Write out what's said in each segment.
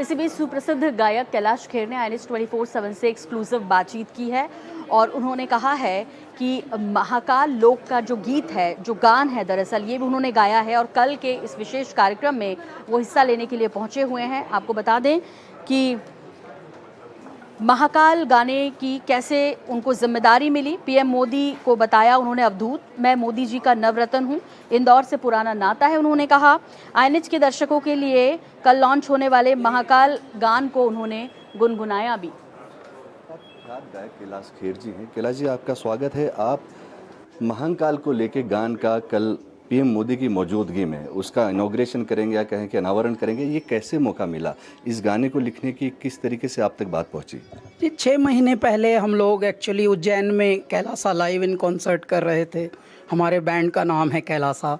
इसी बीच सुप्रसिद्ध गायक कैलाश खेर ने INH 24/7 से एक्सक्लूसिव बातचीत की है और उन्होंने कहा है कि महाकाल लोक का जो गीत है, जो गान है दरअसल ये भी उन्होंने गाया है और कल के इस विशेष कार्यक्रम में वो हिस्सा लेने के लिए पहुंचे हुए हैं। आपको बता दें कि महाकाल गाने की कैसे उनको जिम्मेदारी मिली, पीएम मोदी को बताया उन्होंने अवधूत, मैं मोदी जी का नवरत्न हूं, इंदौर से पुराना नाता है उन्होंने कहा। INH के दर्शकों के लिए कल लॉन्च होने वाले महाकाल गान को उन्होंने गुनगुनाया भी। गायक कैलाश खेर जी हैं। कैलाश जी, आपका स्वागत है। आप महाकाल को लेके गान का कल पीएम मोदी की मौजूदगी में उसका इनॉग्रेशन करेंगे या कहें कि अनावरण करेंगे, ये कैसे मौका मिला? इस गाने को लिखने की किस तरीके से आप तक बात पहुंची? जी, 6 महीने पहले हम लोग एक्चुअली उज्जैन में कैलासा लाइव इन कॉन्सर्ट कर रहे थे। हमारे बैंड का नाम है कैलासा।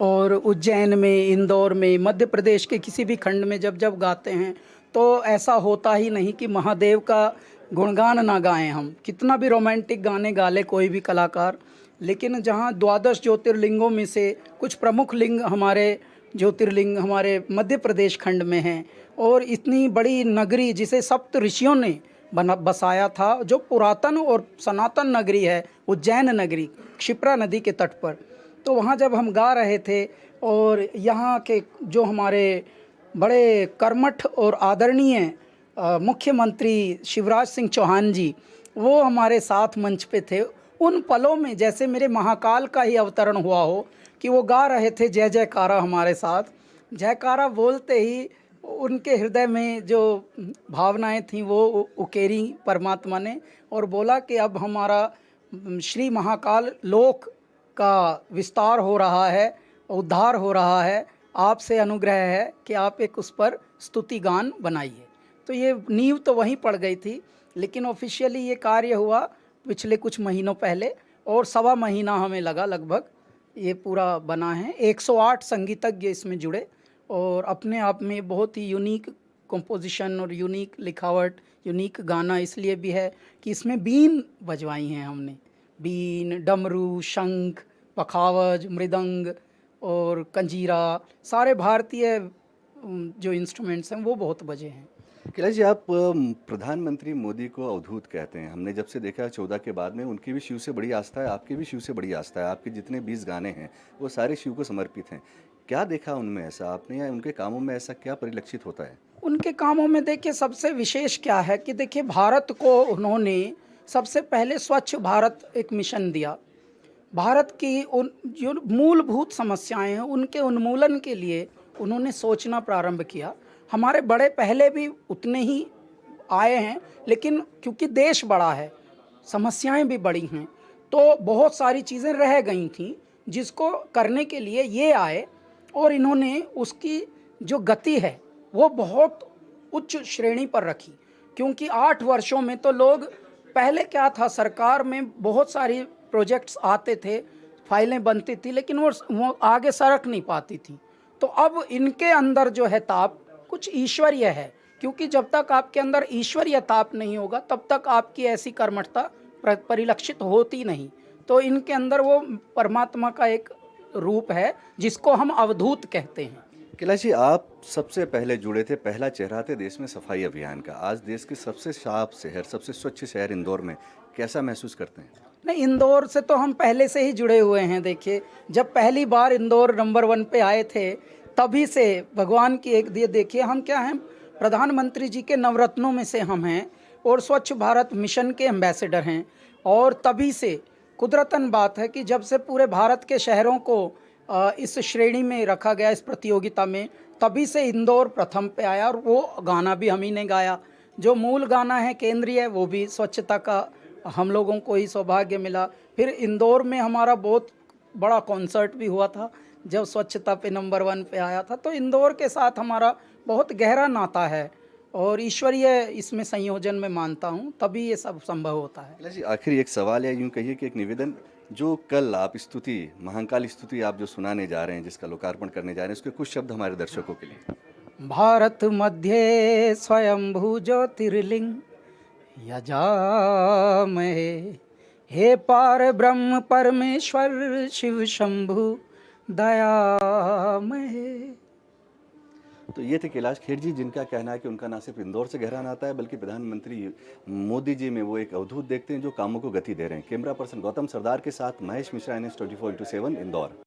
और उज्जैन में, इंदौर में, मध्य प्रदेश के किसी भी खंड में जब जब गाते हैं तो ऐसा होता ही नहीं कि महादेव का गुणगान ना गाएं हम। कितना भी रोमांटिक गाने गा ले कोई भी कलाकार, लेकिन जहां 12 ज्योतिर्लिंगों में से कुछ प्रमुख लिंग हमारे ज्योतिर्लिंग हमारे मध्य प्रदेश खंड में हैं, और इतनी बड़ी नगरी जिसे सप्त ऋषियों ने बसाया था, जो पुरातन और सनातन नगरी है उज्जैन नगरी, क्षिप्रा नदी के तट पर। तो वहाँ जब हम गा रहे थे और यहाँ के जो हमारे बड़े कर्मठ और आदरणीय मुख्यमंत्री शिवराज सिंह चौहान जी, वो हमारे साथ मंच पे थे। उन पलों में जैसे मेरे महाकाल का ही अवतरण हुआ हो कि वो गा रहे थे जय जयकारा हमारे साथ। जयकारा बोलते ही उनके हृदय में जो भावनाएं थीं वो उकेरी परमात्मा ने, और बोला कि अब हमारा श्री महाकाल लोक का विस्तार हो रहा है, उद्धार हो रहा है, आपसे अनुग्रह है कि आप एक उस पर स्तुति गान बनाइए। तो ये नींव तो वहीं पड़ गई थी, लेकिन ऑफिशियली ये कार्य हुआ पिछले कुछ महीनों पहले, और 1.25 महीना हमें लगा लगभग ये पूरा बना है। 108 संगीतज्ञ इसमें जुड़े, और अपने आप में बहुत ही यूनिक कंपोजिशन और यूनिक लिखावट, यूनिक गाना इसलिए भी है कि इसमें बीन बजवाई हैं हमने। बीन, डमरू, शंख, पखावज, मृदंग और कंजीरा, सारे भारतीय जो इंस्ट्रूमेंट्स हैं वो बहुत बजे हैं। कैलाश जी, आप प्रधानमंत्री मोदी को अवधूत कहते हैं। हमने जब से देखा 14 के बाद में उनकी भी शिव से बड़ी आस्था है, आपकी भी शिव से बड़ी आस्था है। आपके जितने 20 गाने हैं वो सारे शिव को समर्पित हैं। क्या देखा उनमें ऐसा आपने, या उनके कामों में ऐसा क्या परिलक्षित होता है? उनके कामों में देखिए सबसे विशेष क्या है कि देखिए भारत को उन्होंने सबसे पहले स्वच्छ भारत एक मिशन दिया। भारत की उन जो मूलभूत समस्याएं हैं उनके उन्मूलन के लिए उन्होंने सोचना प्रारंभ किया। हमारे बड़े पहले भी उतने ही आए हैं, लेकिन क्योंकि देश बड़ा है, समस्याएं भी बड़ी हैं, तो बहुत सारी चीज़ें रह गई थीं जिसको करने के लिए ये आए, और इन्होंने उसकी जो गति है वो बहुत उच्च श्रेणी पर रखी। क्योंकि 8 वर्षों में तो लोग, पहले क्या था, सरकार में बहुत सारी प्रोजेक्ट्स आते थे, फाइलें बनती थी, लेकिन वो आगे सरक नहीं पाती थी। तो अब इनके अंदर जो है ताप कुछ ईश्वरीय है, क्योंकि जब तक आपके अंदर ईश्वरीय ताप नहीं होगा तब तक आपकी ऐसी कर्मठता परिलक्षित होती नहीं। तो इनके अंदर वो परमात्मा का एक रूप है जिसको हम अवधूत कहते हैं। कैलाश जी, आप सबसे पहले जुड़े थे, पहला चेहरा थे देश में सफाई अभियान का। आज देश के सबसे साफ शहर, सबसे स्वच्छ शहर इंदौर में, कैसा महसूस करते हैं? नहीं, इंदौर से तो हम पहले से ही जुड़े हुए हैं। देखिए, जब पहली बार इंदौर नंबर 1 पे आए थे तभी से भगवान की एक दिए, देखिए हम क्या हैं, प्रधानमंत्री जी के नवरत्नों में से हम हैं और स्वच्छ भारत मिशन के एम्बेसडर हैं। और तभी से कुदरतन बात है कि जब से पूरे भारत के शहरों को इस श्रेणी में रखा गया, इस प्रतियोगिता में, तभी से इंदौर प्रथम पे आया, और वो गाना भी हम ही ने गाया। जो मूल गाना है केंद्रीय, वो भी स्वच्छता का हम लोगों को ही सौभाग्य मिला। फिर इंदौर में हमारा बहुत बड़ा कॉन्सर्ट भी हुआ था जब स्वच्छता पे नंबर 1 पे आया था। तो इंदौर के साथ हमारा बहुत गहरा नाता है और ईश्वरीय इसमें संयोजन में मानता हूँ, तभी ये सब संभव होता है। कैलाश जी, आखिरी एक सवाल, या यूँ कहिए कि एक निवेदन, जो कल आप स्तुति, महाकाल स्तुति आप जो सुनाने जा रहे हैं, जिसका लोकार्पण करने जा रहे हैं, उसके कुछ शब्द हमारे दर्शकों के लिए। भारत मध्ये स्वयंभू ज्योतिर्लिंग यजामहे, हे पार ब्रह्म परमेश्वर शिव शंभु दयामहे। तो ये थे कैलाश खेर जी, जिनका कहना है कि उनका ना सिर्फ इंदौर से गहरा नाता है बल्कि प्रधानमंत्री मोदी जी में वो एक अवधूत देखते हैं जो कामों को गति दे रहे हैं। कैमरा पर्सन गौतम सरदार के साथ महेश मिश्रा, NS 24/7 इंदौर।